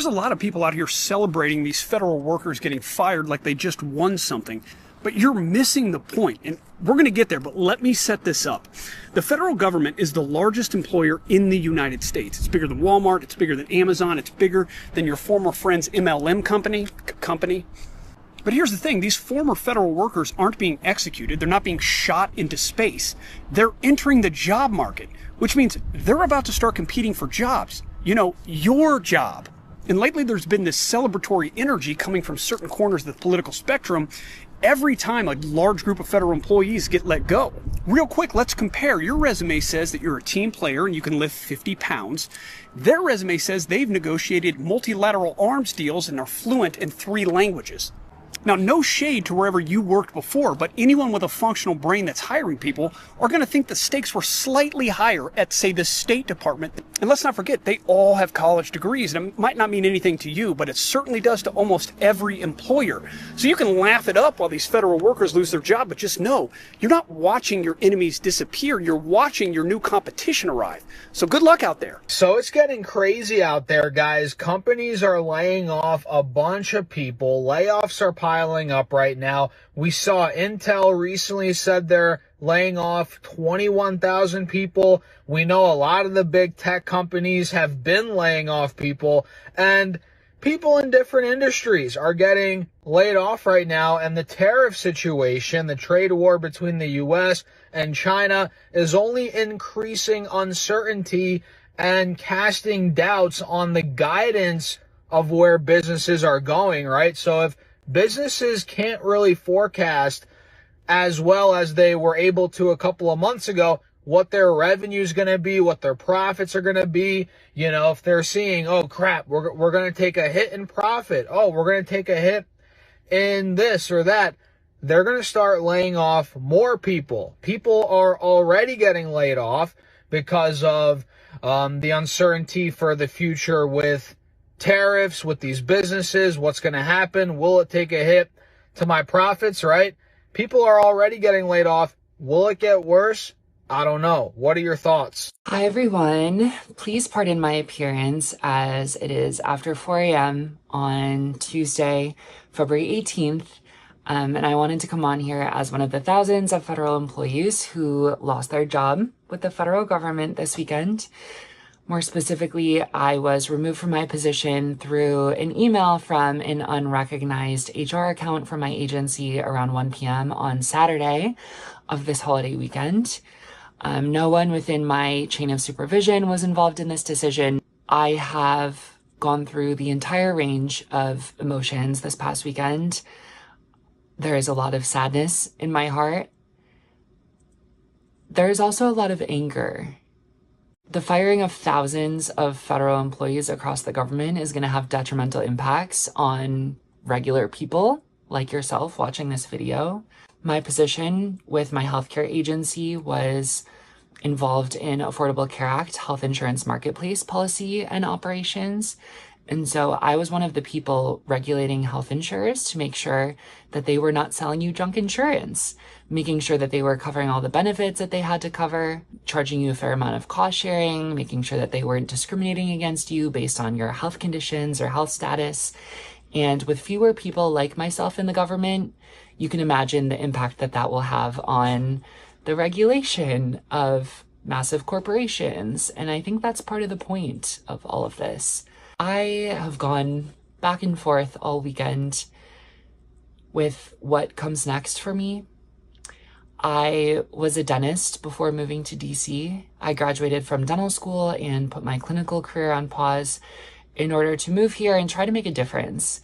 there's a lot of people out here celebrating these federal workers getting fired like they just won something. But you're missing the point, and we're going to get there, but let me set this up. The federal government is the largest employer in the United States. It's bigger than Walmart, it's bigger than Amazon, it's bigger than your former friend's MLM company. But here's the thing, these former federal workers aren't being executed, they're not being shot into space. They're entering the job market, which means they're about to start competing for jobs. You know, your job. And lately there's been this celebratory energy coming from certain corners of the political spectrum every time a large group of federal employees get let go. Real quick, let's compare. Your resume says that you're a team player and you can lift 50 pounds. Their resume says they've negotiated multilateral arms deals and are fluent in 3 languages. Now, no shade to wherever you worked before, but anyone with a functional brain that's hiring people are going to think the stakes were slightly higher at, say, the State Department. And let's not forget, they all have college degrees. And it might not mean anything to you, but it certainly does to almost every employer. So you can laugh it up while these federal workers lose their job, but just know, you're not watching your enemies disappear. You're watching your new competition arrive. So good luck out there. So it's getting crazy out there, guys. Companies are laying off a bunch of people. Layoffs are piling up right now. We saw Intel recently said they're laying off 21,000 people. We know a lot of the big tech companies have been laying off people, and people in different industries are getting laid off right now. And the tariff situation, the trade war between the US and China, is only increasing uncertainty and casting doubts on the guidance of where businesses are going, right? So if businesses can't really forecast as well as they were able to a couple of months ago what their revenue is going to be, what their profits are going to be, you know, if they're seeing, oh crap, we're going to take a hit in profit, oh, we're going to take a hit in this or that, they're going to start laying off more people. People are already getting laid off because of the uncertainty for the future with tariffs, with these businesses. What's going to happen? Will it take a hit to my profits, right? People are already getting laid off. Will it get worse? I don't know. What are your thoughts? Hi, everyone. Please pardon my appearance as it is after 4 a.m. on Tuesday, February 18th. And I wanted to come on here as one of the thousands of federal employees who lost their job with the federal government this weekend. More specifically, I was removed from my position through an email from an unrecognized HR account from my agency around 1 p.m. on Saturday of this holiday weekend. No one within my chain of supervision was involved in this decision. I have gone through the entire range of emotions this past weekend. There is a lot of sadness in my heart. There is also a lot of anger. The firing of thousands of federal employees across the government is going to have detrimental impacts on regular people like yourself watching this video. My position with my healthcare agency was involved in Affordable Care Act, health insurance marketplace policy and operations. And so I was one of the people regulating health insurers to make sure that they were not selling you junk insurance, making sure that they were covering all the benefits that they had to cover, charging you a fair amount of cost sharing, making sure that they weren't discriminating against you based on your health conditions or health status. And with fewer people like myself in the government, you can imagine the impact that that will have on the regulation of massive corporations. And I think that's part of the point of all of this. I have gone back and forth all weekend with what comes next for me. I was a dentist before moving to DC. I graduated from dental school and put my clinical career on pause in order to move here and try to make a difference.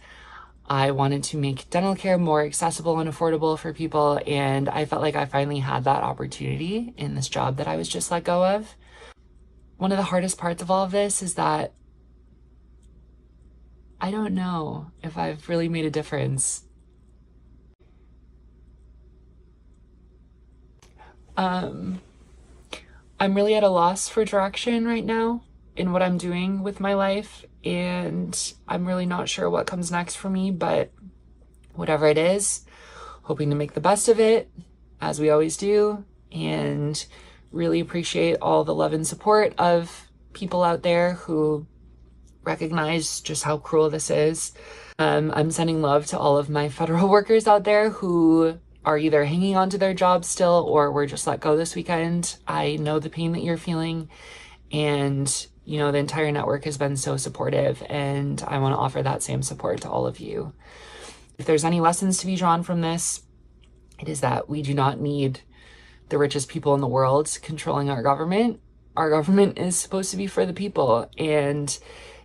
I wanted to make dental care more accessible and affordable for people, and I felt like I finally had that opportunity in this job that I was just let go of. One of the hardest parts of all of this is that I don't know if I've really made a difference. I'm really at a loss for direction right now in what I'm doing with my life, and I'm really not sure what comes next for me, but whatever it is, hoping to make the best of it, as we always do, and really appreciate all the love and support of people out there who recognize just how cruel this is. I'm sending love to all of my federal workers out there who are either hanging on to their jobs still or were just let go this weekend. I know the pain that you're feeling, and the entire network has been so supportive, and I want to offer that same support to all of you. If there's any lessons to be drawn from this, it is that we do not need the richest people in the world controlling our government. Our government is supposed to be for the people, and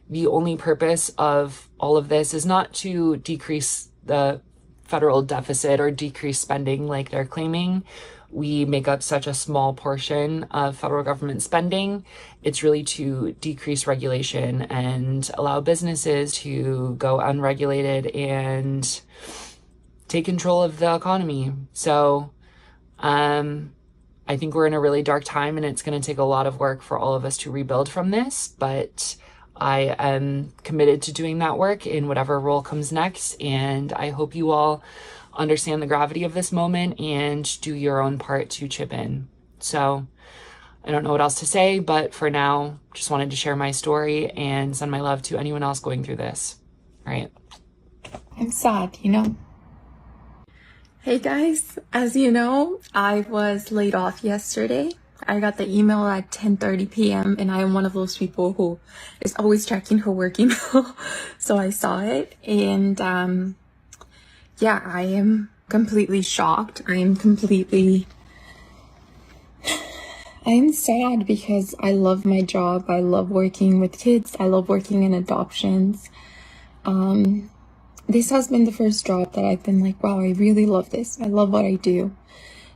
the only purpose of all of this is not to decrease the federal deficit or decrease spending like they're claiming. We make up such a small portion of federal government spending. It's really to decrease regulation and allow businesses to go unregulated and take control of the economy. So I think we're in a really dark time, and it's going to take a lot of work for all of us to rebuild from this, but I am committed to doing that work in whatever role comes next, and I hope you all understand the gravity of this moment and do your own part to chip in. So I don't know what else to say, but for now, just wanted to share my story and send my love to anyone else going through this. All right. I'm sad, Hey guys, as you know, I was laid off yesterday. I got the email at 10:30 p.m. and I am one of those people who is always checking her work email. So I saw it, and I am completely shocked. I am sad because I love my job. I love working with kids. I love working in adoptions. This has been the first job that I've been like, wow, I really love this. I love what I do.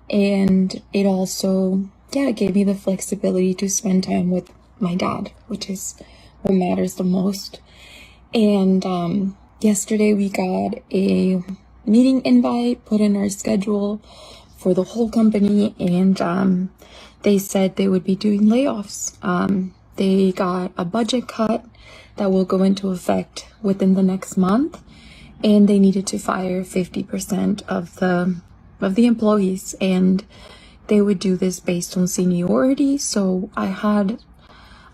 And it also, gave me the flexibility to spend time with my dad, which is what matters the most. And yesterday we got a meeting invite put in our schedule for the whole company, and they said they would be doing layoffs. They got a budget cut that will go into effect within the next month, and they needed to fire 50% of the employees, and they would do this based on seniority. So I had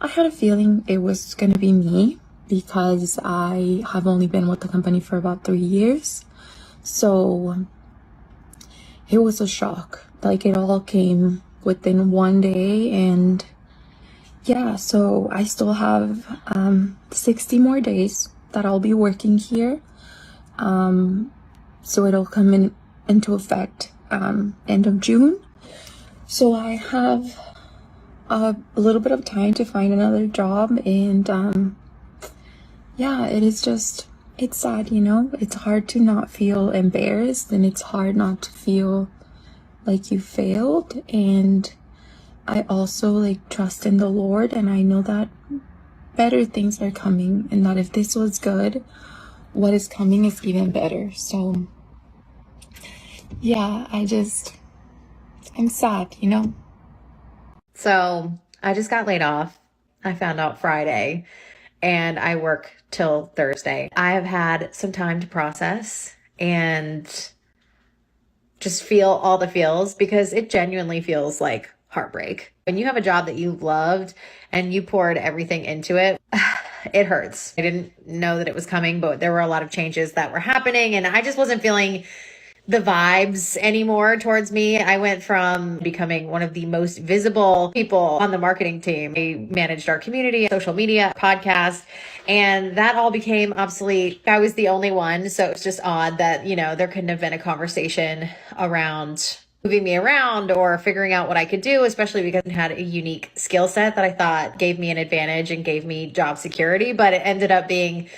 a feeling it was going to be me because I have only been with the company for about 3 years. So it was a shock. Like, it all came within one day, and so I still have 60 more days that I'll be working here. So it'll come into effect end of June. So I have a little bit of time to find another job, and it's sad, It's hard to not feel embarrassed, and it's hard not to feel like you failed. And I also trust in the Lord, and I know that better things are coming, and that if this was good, what is coming is even better. So I'm sad, So I just got laid off. I found out Friday, and I work till Thursday. I have had some time to process and just feel all the feels, because it genuinely feels like heartbreak. When you have a job that you loved and you poured everything into it, it hurts. I didn't know that it was coming, but there were a lot of changes that were happening, and I just wasn't feeling the vibes anymore towards me. I went from becoming one of the most visible people on the marketing team. I managed our community, social media, podcast, and that all became obsolete. I was the only one. So it's just odd that, there couldn't have been a conversation around moving me around or figuring out what I could do, especially because I had a unique skill set that I thought gave me an advantage and gave me job security, but it ended up being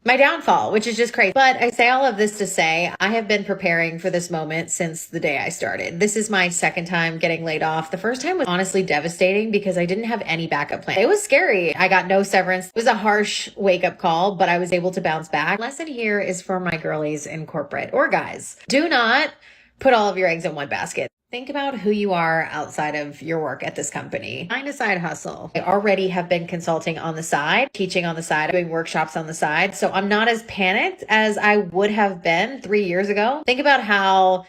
my downfall, which is just crazy. But I say all of this to say, I have been preparing for this moment since the day I started. This is my second time getting laid off. The first time was honestly devastating because I didn't have any backup plan. It was scary. I got no severance. It was a harsh wake-up call, but I was able to bounce back. Lesson here is for my girlies in corporate, or guys. Do not put all of your eggs in one basket. Think about who you are outside of your work at this company. Find a side hustle. I already have been consulting on the side, teaching on the side, doing workshops on the side. So I'm not as panicked as I would have been 3 years ago. Think about how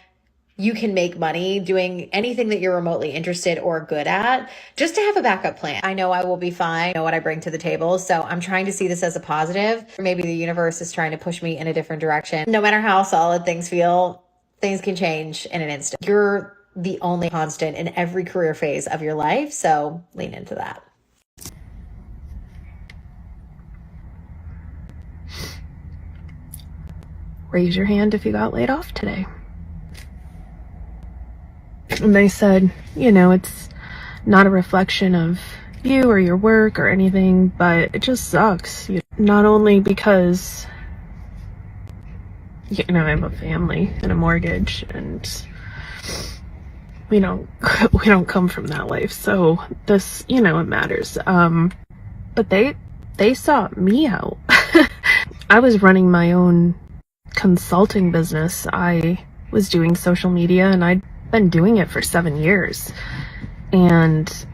you can make money doing anything that you're remotely interested or good at, just to have a backup plan. I know I will be fine. I know what I bring to the table. So I'm trying to see this as a positive. Maybe the universe is trying to push me in a different direction. No matter how solid things feel, things can change in an instant. You're the only constant in every career phase of your life. So lean into that. Raise your hand if you got laid off today. And they said, it's not a reflection of you or your work or anything, but it just sucks. Not only because, I have a family and a mortgage, and we don't come from that life. So this, it matters. But they sought me out. I was running my own consulting business. I was doing social media, and I'd been doing it for 7 years, and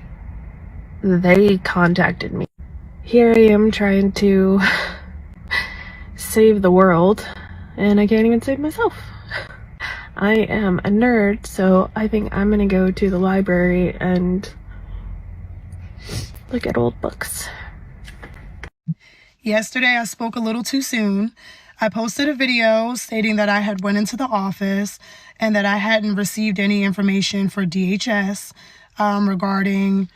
they contacted me. Here I am trying to save the world, and I can't even save myself. I am a nerd, so I think I'm gonna go to the library and look at old books. Yesterday I spoke a little too soon. I posted a video stating that I had went into the office and that I hadn't received any information for DHS regarding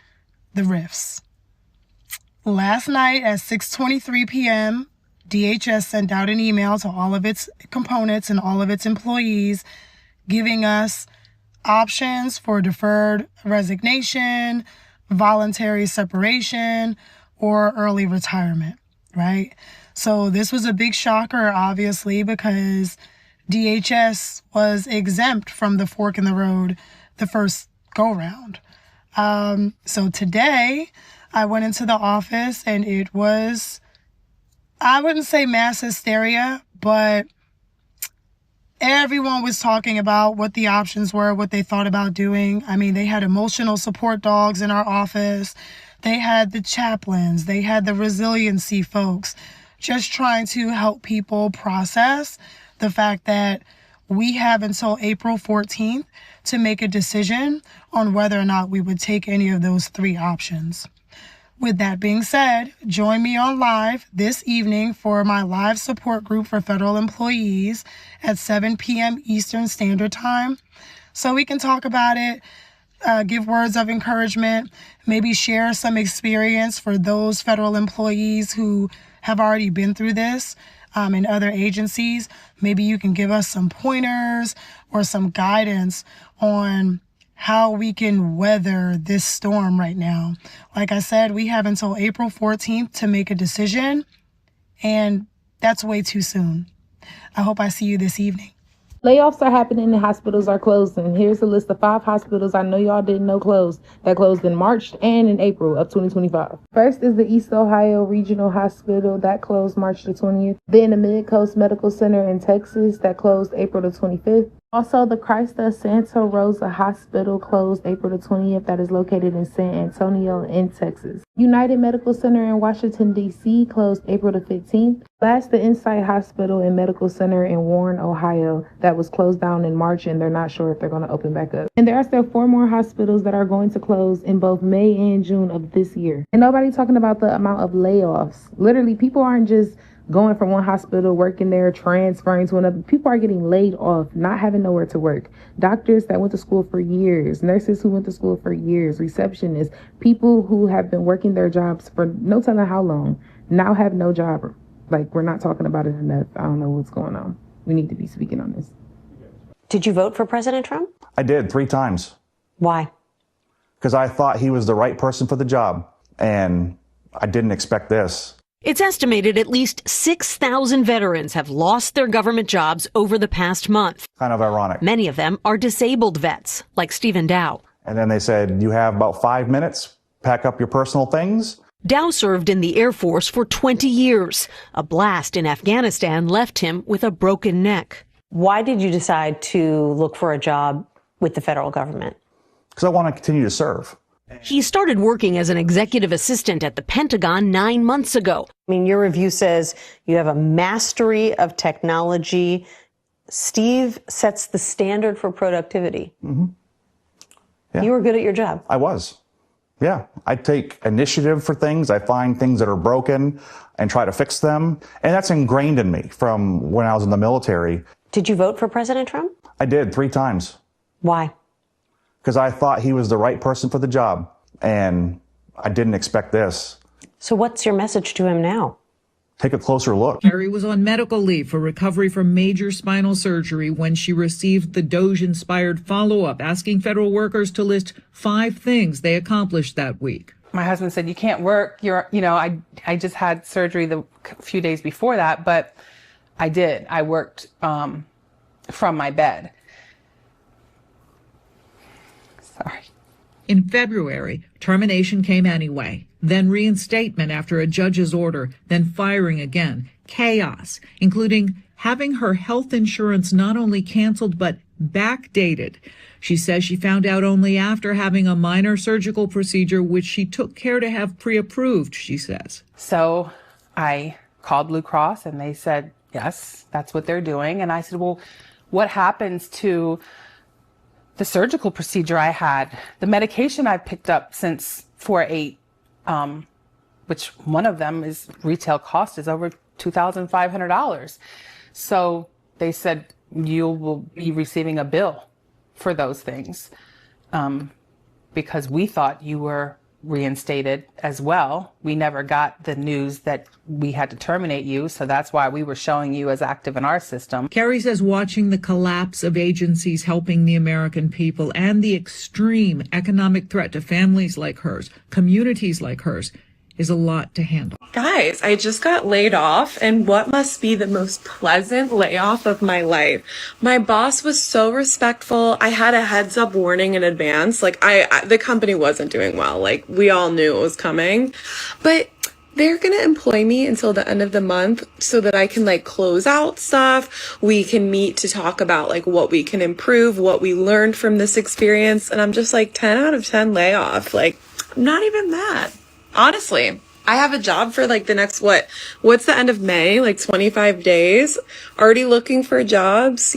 the RIFs. Last night at 6:23 p.m., DHS sent out an email to all of its components and all of its employees giving us options for deferred resignation, voluntary separation, or early retirement, right? So this was a big shocker, obviously, because DHS was exempt from the fork in the road the first go-round. So today, I went into the office and it was, I wouldn't say mass hysteria, but everyone was talking about what the options were, what they thought about doing. I mean, they had emotional support dogs in our office. They had the chaplains. They had the resiliency folks, just trying to help people process the fact that we have until April 14th to make a decision on whether or not we would take any of those three options. With that being said, join me on live this evening for my live support group for federal employees at 7 p.m. Eastern Standard Time, so we can talk about it, give words of encouragement, maybe share some experience for those federal employees who have already been through this in other agencies. Maybe you can give us some pointers or some guidance on how we can weather this storm right now. Like I said, we have until April 14th to make a decision, and that's way too soon. I hope I see you this evening. Layoffs are happening and hospitals are closing. Here's a list of 5 hospitals I know y'all didn't know closed, that closed in March and in April of 2025. First is the East Ohio Regional Hospital that closed March the 20th. Then the Mid-Coast Medical Center in Texas that closed April the 25th. Also, the Christ of Santa Rosa Hospital closed April the 20th, that is located in San Antonio in Texas. United Medical Center in Washington, D.C. closed April the 15th. Last, the Insight Hospital and Medical Center in Warren, Ohio, that was closed down in March, and they're not sure if they're going to open back up. And there are still 4 more hospitals that are going to close in both May and June of this year. And nobody talking about the amount of layoffs. Literally, people aren't just going from one hospital, working there, transferring to another. People are getting laid off, not having nowhere to work. Doctors that went to school for years, nurses who went to school for years, receptionists, people who have been working their jobs for no telling how long, now have no job. Like, we're not talking about it enough. I don't know what's going on. We need to be speaking on this. Did you vote for President Trump? I did 3 times. Why? Because I thought he was the right person for the job, and I didn't expect this. It's estimated at least 6,000 veterans have lost their government jobs over the past month. Kind of ironic. Many of them are disabled vets, like Stephen Dow. And then they said, you have about 5 minutes, pack up your personal things. Dow served in the Air Force for 20 years. A blast in Afghanistan left him with a broken neck. Why did you decide to look for a job with the federal government? Because I want to continue to serve. He started working as an executive assistant at the Pentagon 9 months ago. I mean, your review says you have a mastery of technology, Steve sets the standard for productivity. Yeah. You were good at your job. I was. Yeah. I take initiative for things. I find things that are broken and try to fix them. And that's ingrained in me from when I was in the military. Did you vote for President Trump? I did 3 times. Why? Because I thought he was the right person for the job. And I didn't expect this. So what's your message to him now? Take a closer look. Carrie was on medical leave for recovery from major spinal surgery when she received the Doge-inspired follow-up asking federal workers to list 5 things they accomplished that week. My husband said, you can't work. I just had surgery the few days before that, but I did. I worked from my bed. Sorry. In February, termination came anyway, then reinstatement after a judge's order, then firing again. Chaos, including having her health insurance not only canceled but backdated. She says she found out only after having a minor surgical procedure, which she took care to have pre-approved, she says. So I called Blue Cross and they said, yes, that's what they're doing. And I said, well, what happens to the surgical procedure I had, the medication I picked up since 4/8, which one of them is retail cost is over $2,500. So they said, you will be receiving a bill for those things because we thought you were reinstated as well. We never got the news that we had to terminate you, so that's why we were showing you as active in our system. Carrie says watching the collapse of agencies helping the American people and the extreme economic threat to families like hers, communities like hers, is a lot to handle. Guys, I just got laid off, and what must be the most pleasant layoff of my life. My boss was so respectful. I had a heads up warning in advance. Like the company wasn't doing well. Like we all knew it was coming, but they're going to employ me until the end of the month so that I can like close out stuff. We can meet to talk about like what we can improve, what we learned from this experience. And I'm just like 10 out of 10 layoff. Like I'm not even mad. Honestly, I have a job for like the next, what's the end of May? Like 25 days, already looking for jobs,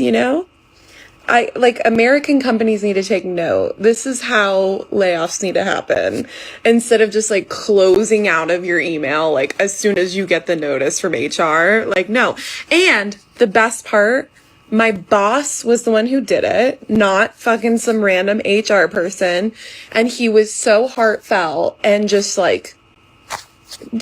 American companies need to take note. This is how layoffs need to happen. Instead of just like closing out of your email, like as soon as you get the notice from HR, like no. And the best part, my boss was the one who did it, not fucking some random HR person. And he was so heartfelt and just like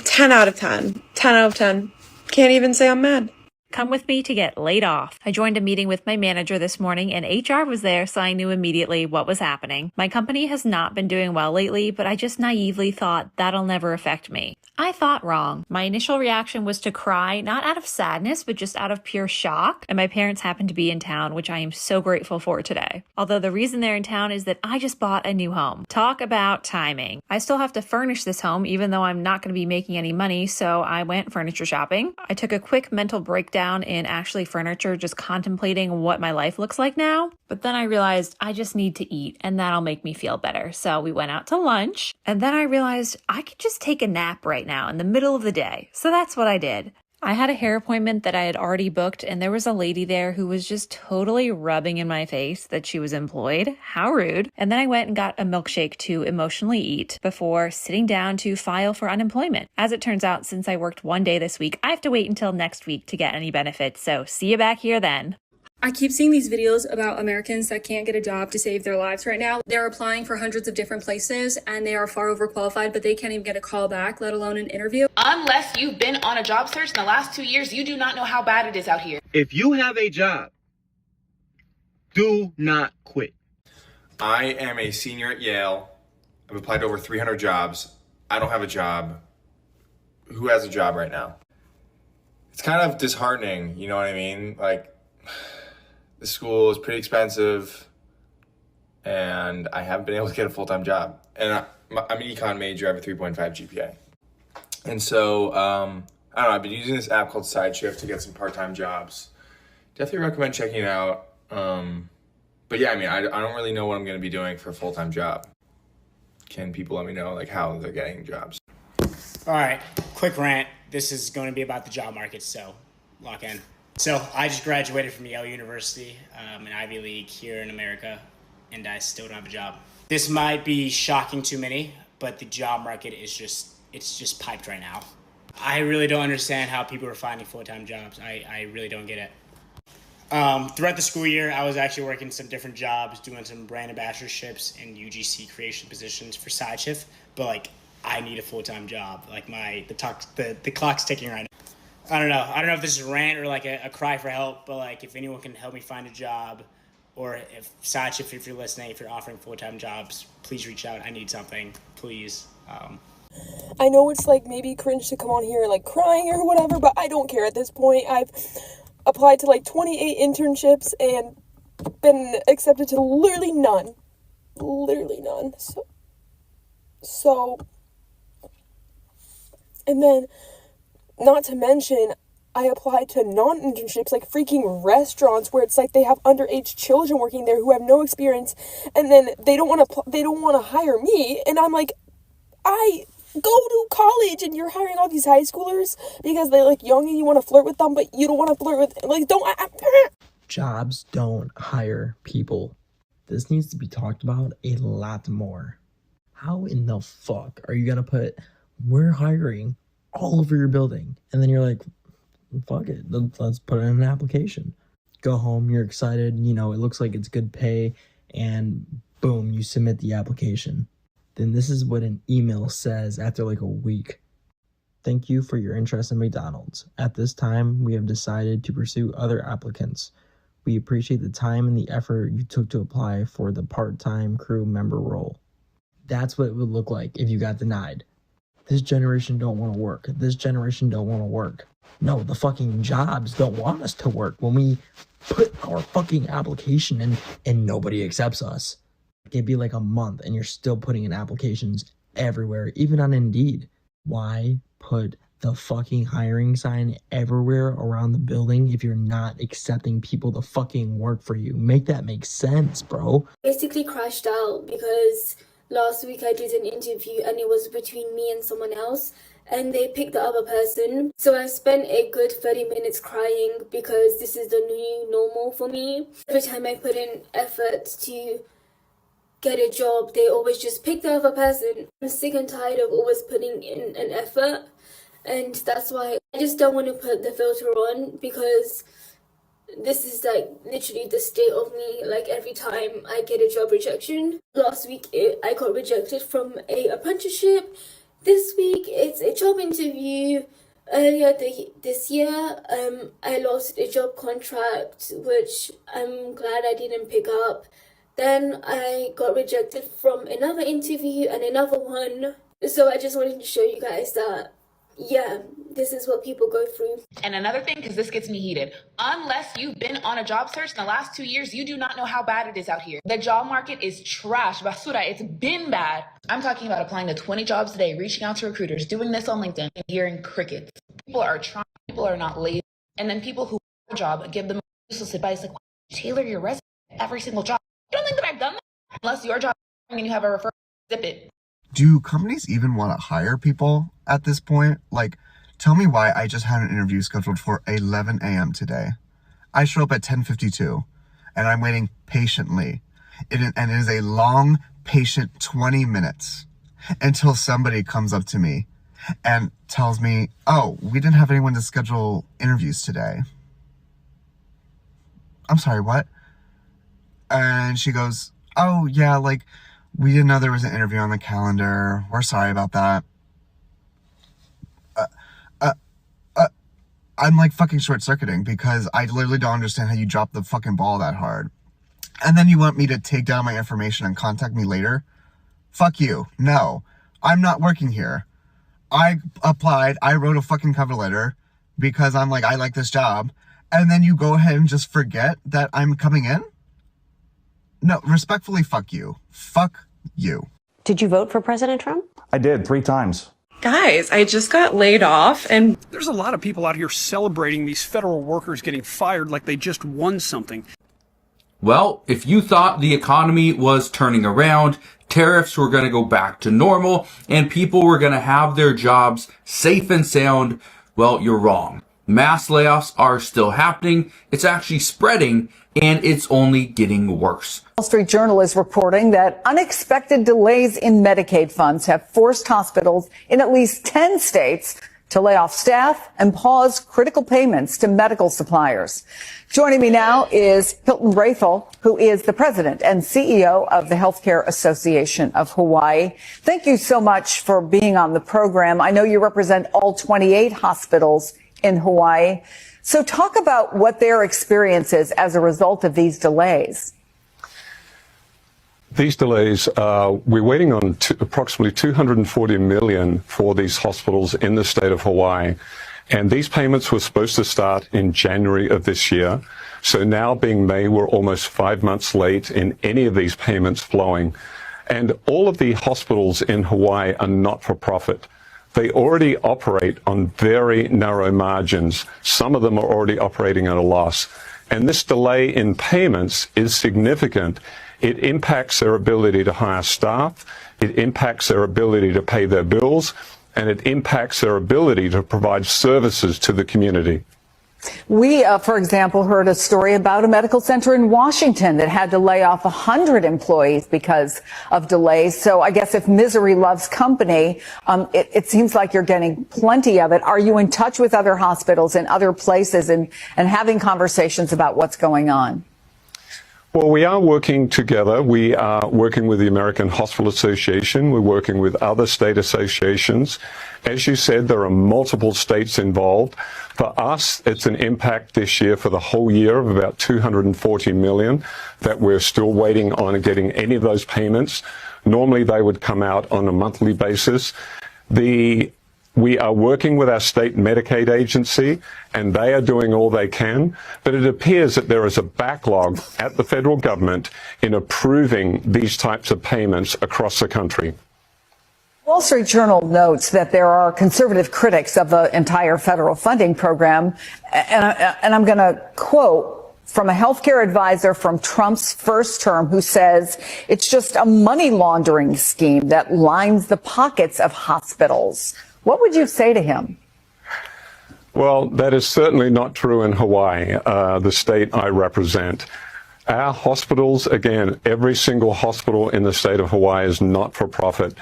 10 out of 10. 10 out of 10. Can't even say I'm mad. Come with me to get laid off. I joined a meeting with my manager this morning and HR was there, so I knew immediately what was happening. My company has not been doing well lately, but I just naively thought that'll never affect me. I thought wrong. My initial reaction was to cry, not out of sadness, but just out of pure shock. And my parents happened to be in town, which I am so grateful for today. Although the reason they're in town is that I just bought a new home. Talk about timing. I still have to furnish this home, even though I'm not going to be making any money, so I went furniture shopping. I took a quick mental breakdown in Ashley Furniture, just contemplating what my life looks like now. But then I realized I just need to eat and that'll make me feel better. So we went out to lunch and then I realized I could just take a nap right now in the middle of the day. So that's what I did. I had a hair appointment that I had already booked and there was a lady there who was just totally rubbing in my face that she was employed. How rude. And then I went and got a milkshake to emotionally eat before sitting down to file for unemployment. As it turns out, since I worked one day this week, I have to wait until next week to get any benefits. So see you back here then. I keep seeing these videos about Americans that can't get a job to save their lives right now. They're applying for hundreds of different places and they are far overqualified, but they can't even get a call back, let alone an interview. Unless you've been on a job search in the last 2 years, you do not know how bad it is out here. If you have a job, do not quit. I am a senior at Yale. I've applied to over 300 jobs. I don't have a job. Who has a job right now? It's kind of disheartening, you know what I mean? Like, the school is pretty expensive and I haven't been able to get a full-time job. And I'm an econ major, I have a 3.5 GPA. And so, I don't know, I've been using this app called SideShift to get some part-time jobs. Definitely recommend checking it out. But yeah, I mean, I don't really know what I'm gonna be doing for a full-time job. Can people let me know like how they're getting jobs? All right, quick rant. This is going to be about the job market, so lock in. So I just graduated from Yale University, an Ivy League here in America, and I still don't have a job. This might be shocking to many, but the job market is just piped right now. I really don't understand how people are finding full-time jobs. I really don't get it. Throughout the school year, I was actually working some different jobs, doing some brand ambassadorships and UGC creation positions for side shift, but like I need a full-time job. Like the clock's ticking right now. I don't know if this is a rant or like a cry for help, but like if anyone can help me find a job, or if side shift, if you're listening, if you're offering full-time jobs, please reach out. I need something, please. I know it's like maybe cringe to come on here like crying or whatever, but I don't care at this point. I've applied to like 28 internships and been accepted to literally none. So and then not to mention I applied to non-internships like freaking restaurants where it's like they have underage children working there who have no experience, and then they don't want to hire me, and I'm like, I go to college and you're hiring all these high schoolers because they're like young and you want to flirt with them, but you don't want to flirt with, like, Jobs don't hire people. This needs to be talked about a lot more. How in the fuck are you gonna put we're hiring all over your building, and then you're like, fuck it, let's put in an application. Go home, you're excited, it looks like it's good pay, and boom, you submit the application. Then this is what an email says after like a week. Thank you for your interest in McDonald's. At this time, we have decided to pursue other applicants. We appreciate the time and the effort you took to apply for the part-time crew member role. That's what it would look like if you got denied. This generation don't want to work. This generation don't want to work. No, the fucking jobs don't want us to work when we put our fucking application in and nobody accepts us. It'd be like a month and you're still putting in applications everywhere, even on Indeed. Why put the fucking hiring sign everywhere around the building if you're not accepting people to fucking work for you? Make that make sense, bro. Basically crashed out because last week I did an interview and it was between me and someone else, and they picked the other person. So I spent a good 30 minutes crying because this is the new normal for me. Every time I put in effort to get a job, they always just pick the other person. I'm sick and tired of always putting in an effort, and that's why I just don't want to put the filter on, because this is like literally the state of me. Like every time I get a job rejection. Last week I got rejected from a apprenticeship. This week it's a job interview. Earlier this year I lost a job contract, which I'm glad I didn't pick up. Then I got rejected from another interview and another one. So I just wanted to show you guys that, yeah, this is what people go through. And another thing, because this gets me heated, unless you've been on a job search in the last 2 years, you do not know how bad it is out here. The job market is trash. Basura, it's been bad. I'm talking about applying to 20 jobs a day, reaching out to recruiters, doing this on LinkedIn, and hearing crickets. People are trying, people are not lazy. And then people who have a job give them useless advice, like, tailor your resume to every single job. I don't think that I've done that. Unless your job and you have a referral, zip it. Do companies even want to hire people at this point? Like, tell me why I just had an interview scheduled for 11 a.m. today. I show up at 10:52 and I'm waiting patiently. And it is a long, patient 20 minutes until somebody comes up to me and tells me, oh, we didn't have anyone to schedule interviews today. I'm sorry, what? And she goes, oh, yeah, like, we didn't know there was an interview on the calendar. We're sorry about that. I'm like fucking short-circuiting because I literally don't understand how you drop the fucking ball that hard. And then you want me to take down my information and contact me later? Fuck you. No, I'm not working here. I applied. I wrote a fucking cover letter because I'm like, I like this job. And then you go ahead and just forget that I'm coming in? No, respectfully, fuck you. Fuck you. Did you vote for President Trump? I did 3 times. Guys, I just got laid off, and there's a lot of people out here celebrating these federal workers getting fired like they just won something. Well, if you thought the economy was turning around, tariffs were going to go back to normal, and people were going to have their jobs safe and sound, well, you're wrong. Mass layoffs are still happening. It's actually spreading, and it's only getting worse. Wall Street Journal is reporting that unexpected delays in Medicaid funds have forced hospitals in at least 10 states to lay off staff and pause critical payments to medical suppliers. Joining me now is Hilton Braithel, who is the president and CEO of the Healthcare Association of Hawaii. Thank you so much for being on the program. I know you represent all 28 hospitals in Hawaii. So talk about what their experience is as a result of these delays. These delays, we're waiting on approximately $240 million for these hospitals in the state of Hawaii. And these payments were supposed to start in January of this year. So now being May, we're almost 5 months late in any of these payments flowing. And all of the hospitals in Hawaii are not for profit. They already operate on very narrow margins. Some of them are already operating at a loss. And this delay in payments is significant. It impacts their ability to hire staff, it impacts their ability to pay their bills, and it impacts their ability to provide services to the community. We, for example, heard a story about a medical center in Washington that had to lay off 100 employees because of delays. So I guess if misery loves company, it seems like you're getting plenty of it. Are you in touch with other hospitals and other places and having conversations about what's going on? Well, we are working together. We are working with the American Hospital Association. We're working with other state associations. As you said, there are multiple states involved. For us, it's an impact this year for the whole year of about $240 million that we're still waiting on getting any of those payments. Normally, they would come out on a monthly basis. We are working with our state Medicaid agency, and they are doing all they can, but it appears that there is a backlog at the federal government in approving these types of payments across the country. Wall Street Journal notes that there are conservative critics of the entire federal funding program, and I'm going to quote from a healthcare advisor from Trump's first term who says it's just a money laundering scheme that lines the pockets of hospitals. What would you say to him? Well, that is certainly not true in Hawaii, the state I represent. Our hospitals, again, every single hospital in the state of Hawaii is not for profit.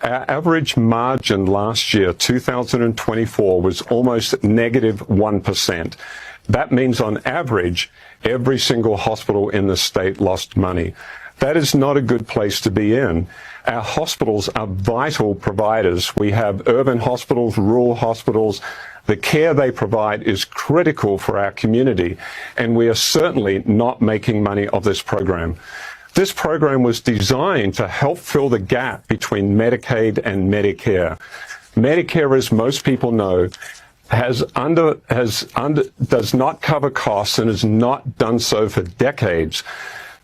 Our average margin last year, 2024, was almost negative 1%. That means on average, every single hospital in the state lost money. That is not a good place to be in. Our hospitals are vital providers. We have urban hospitals, rural hospitals. The care they provide is critical for our community, and we are certainly not making money off this program. This program was designed to help fill the gap between Medicaid and Medicare. Medicare, as most people know, does not cover costs and has not done so for decades.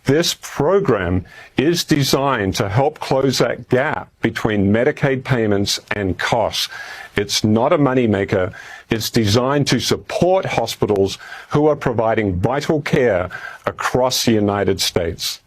This program is designed to help close that gap between Medicaid payments and costs. It's not a moneymaker. It's designed to support hospitals who are providing vital care across the United States.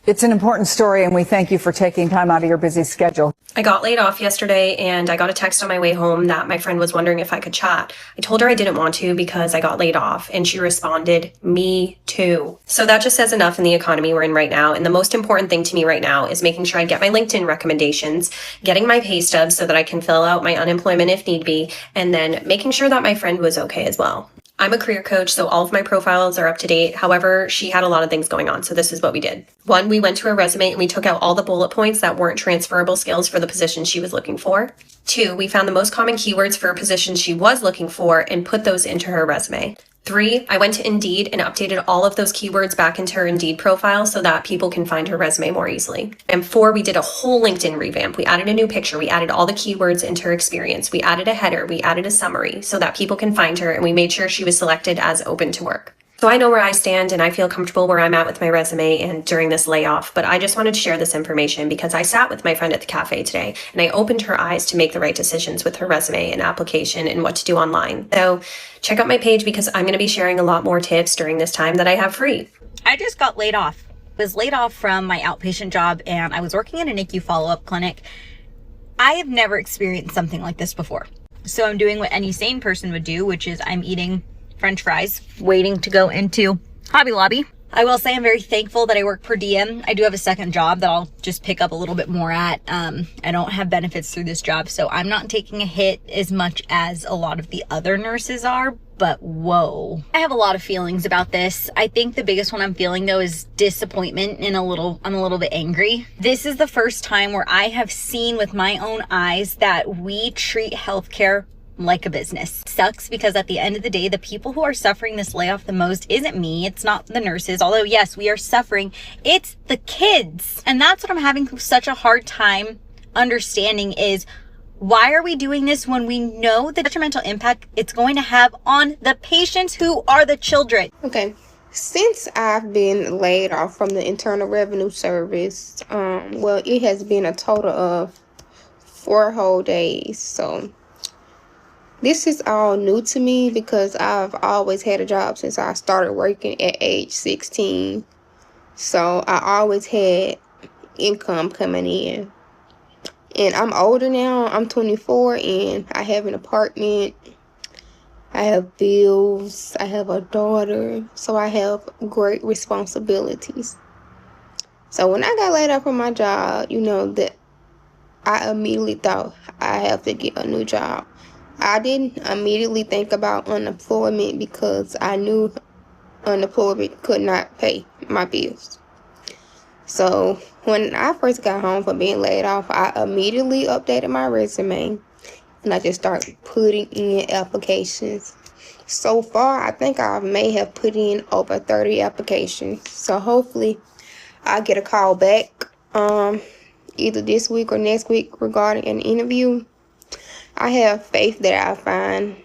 It's an important story, and we thank you for taking time out of your busy schedule. I got laid off yesterday, and I got a text on my way home that my friend was wondering if I could chat. I told her I didn't want to because I got laid off, and she responded, "Me too." So that just says enough in the economy we're in right now, and the most important thing to me right now is making sure I get my LinkedIn recommendations, getting my pay stubs so that I can fill out my unemployment if need be, and then making sure that my friend was okay as well. I'm a career coach, so all of my profiles are up to date. However, she had a lot of things going on, so this is what we did. 1, we went to her resume and we took out all the bullet points that weren't transferable skills for the position she was looking for. 2, we found the most common keywords for positions she was looking for and put those into her resume. 3, I went to Indeed and updated all of those keywords back into her Indeed profile so that people can find her resume more easily. And 4, we did a whole LinkedIn revamp. We added a new picture. We added all the keywords into her experience. We added a header. We added a summary so that people can find her, and we made sure she was selected as open to work. So I know where I stand and I feel comfortable where I'm at with my resume and during this layoff, but I just wanted to share this information because I sat with my friend at the cafe today and I opened her eyes to make the right decisions with her resume and application and what to do online. So check out my page because I'm going to be sharing a lot more tips during this time that I have free. I just got laid off. Was laid off from my outpatient job and I was working in a NICU follow-up clinic. I have never experienced something like this before. So I'm doing what any sane person would do, which is I'm eating French fries, waiting to go into Hobby Lobby. I will say I'm very thankful that I work per diem. I do have a second job that I'll just pick up a little bit more at. I don't have benefits through this job, so I'm not taking a hit as much as a lot of the other nurses are, but whoa. I have a lot of feelings about this. I think the biggest one I'm feeling though is disappointment and I'm a little bit angry. This is the first time where I have seen with my own eyes that we treat healthcare like a business. Sucks because at the end of the day, the people who are suffering this layoff the most isn't me. It's not the nurses. Although yes, we are suffering. It's the kids. And that's what I'm having such a hard time understanding is why are we doing this when we know the detrimental impact it's going to have on the patients who are the children? Okay. Since I've been laid off from the Internal Revenue Service, well, it has been a total of 4 whole days. So this is all new to me because I've always had a job since I started working at age 16. So I always had income coming in. And I'm older now. I'm 24 and I have an apartment. I have bills. I have a daughter. So I have great responsibilities. So when I got laid off from my job, that I immediately thought I have to get a new job. I didn't immediately think about unemployment because I knew unemployment could not pay my bills. So when I first got home from being laid off, I immediately updated my resume and I just started putting in applications. So far, I think I may have put in over 30 applications. So hopefully I'll get a call back either this week or next week regarding an interview. I have faith that I'll find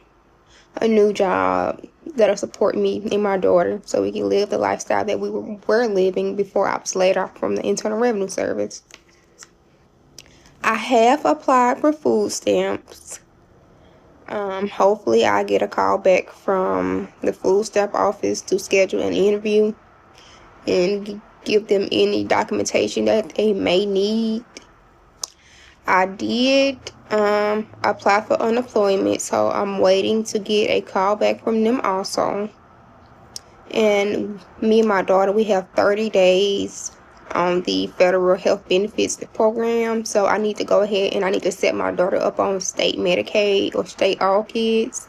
a new job that'll support me and my daughter so we can live the lifestyle that we were living before I was laid off from the Internal Revenue Service. I have applied for food stamps. Hopefully I get a call back from the food stamp office to schedule an interview and give them any documentation that they may need. I did apply for unemployment, so I'm waiting to get a call back from them also. And me and my daughter, we have 30 days on the federal health benefits program, so I need to go ahead and I need to set my daughter up on state Medicaid or state All Kids,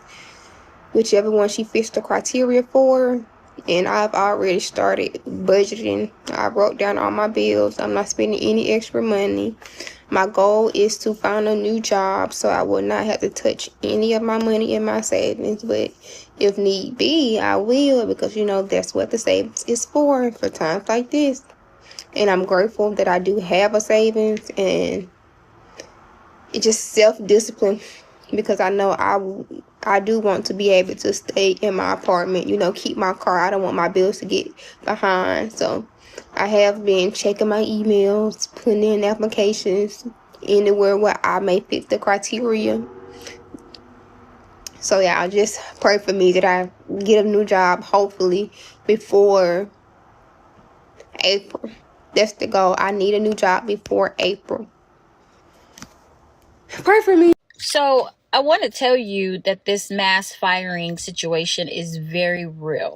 whichever one she fits the criteria for. And I've already started budgeting. I wrote down all my bills. I'm not spending any extra money. My goal is to find a new job so I will not have to touch any of my money in my savings. But if need be, I will, because that's what the savings is for times like this. And I'm grateful that I do have a savings, and it's just self-discipline because I know I do want to be able to stay in my apartment, keep my car. I don't want my bills to get behind. So I have been checking my emails, putting in applications anywhere where I may fit the criteria. So yeah, just pray for me that I get a new job, hopefully before April. That's the goal. I need a new job before April. Pray for me. So I want to tell you that this mass firing situation is very real.